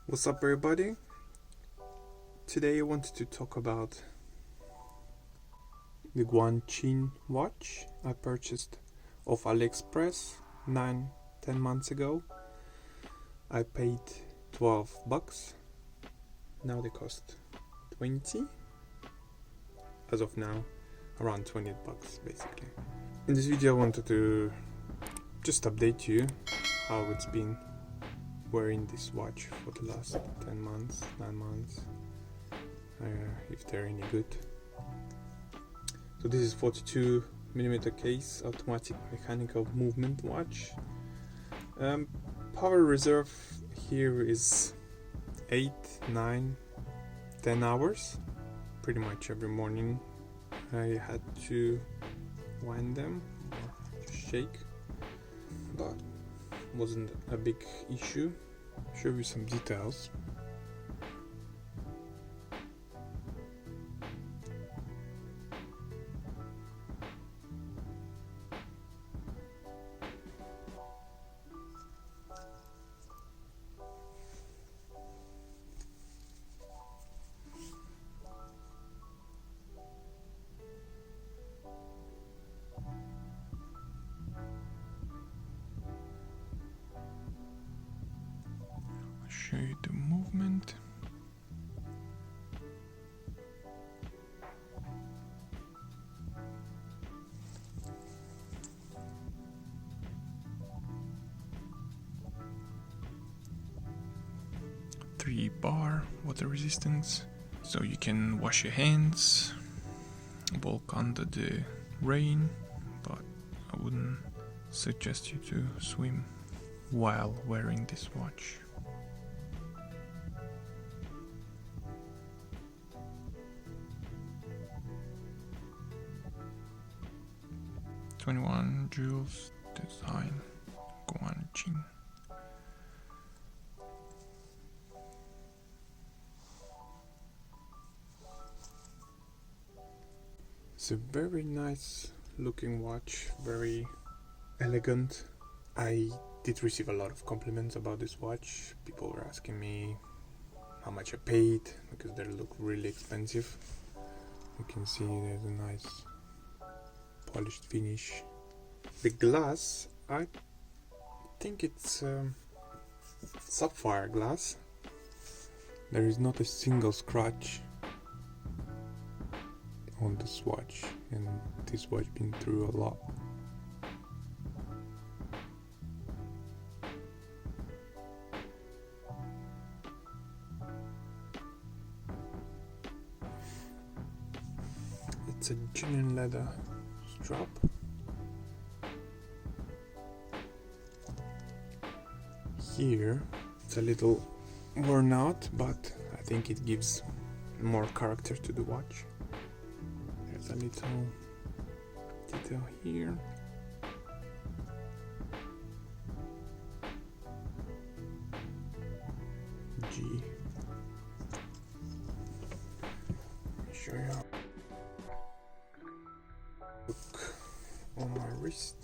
What's up, everybody? Today I wanted to talk about the Guanqin watch I purchased off AliExpress 9-10 months ago. I paid $12. Now they cost 20. As of now, around $20 basically. In this video I wanted to just update you how it's been wearing this watch for the last 10 months, 9 months, if they're any good. So this is 42mm case, automatic mechanical movement watch. Power reserve here is 8, 9, 10 hours. Pretty much every morning I had to wind them or just shake, but wasn't a big issue. Show you some details. Show you the movement. Three-bar water resistance, so you can wash your hands, walk under the rain, but I wouldn't suggest you to swim while wearing this watch. (21 joules design, Guanqin). It's a very nice looking watch, very elegant. I did receive a lot of compliments about this watch. People were asking me how much I paid because they look really expensive. You can see there's a nice polished finish. The glass, I think it's sapphire glass. There is not a single scratch on this watch, and this watch been through a lot. It's a genuine leather strap. Here it's a little worn out, but I think it gives more character to the watch. There's a little detail here. G. Let me show you. Look on my wrist.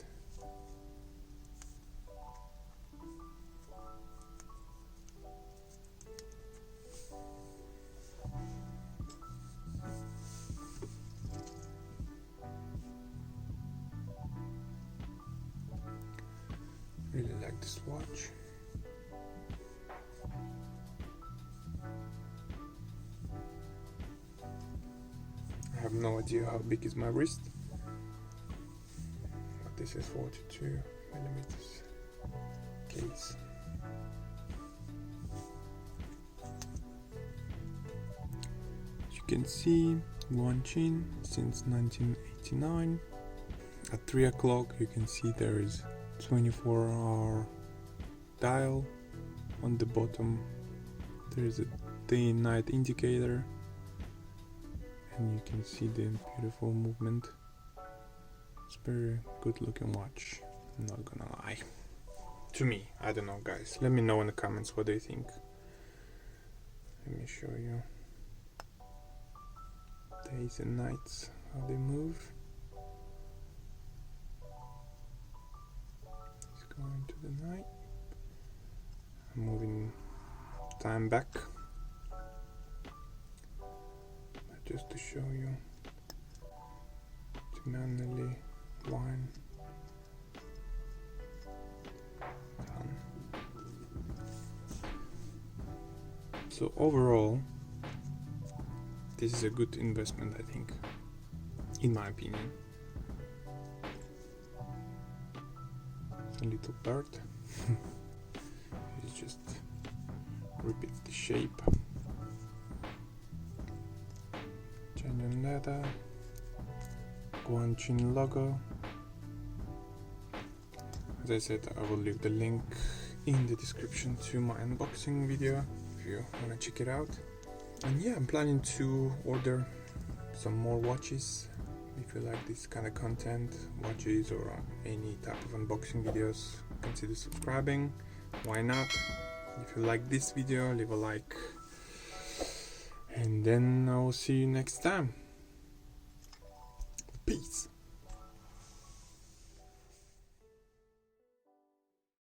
Really like this watch. I have no idea how big is my wrist, but this is 42mm case. As you can see, Guanqin since 1989. At 3 o'clock you can see there is 24-hour dial. On the bottom there is a day and night indicator, and you can see the beautiful movement. It's a very good looking watch, I'm not gonna lie. To me, I don't know, guys, let me know in the comments what they think. Let me show you days and nights, how they move. Going to the night. I'm moving time back. But just to show you, to manually wine. Done. So overall, this is a good investment, I think, in my opinion. A little bird. It just repeats the shape. Genuine leather. Guanqin logo. As I said, I will leave the link in the description to my unboxing video if you want to check it out. And yeah, I'm planning to order some more watches. If you like this kind of content, watches or any type of unboxing videos, consider subscribing. Why not? If you like this video, leave a like. And then I will see you next time. Peace.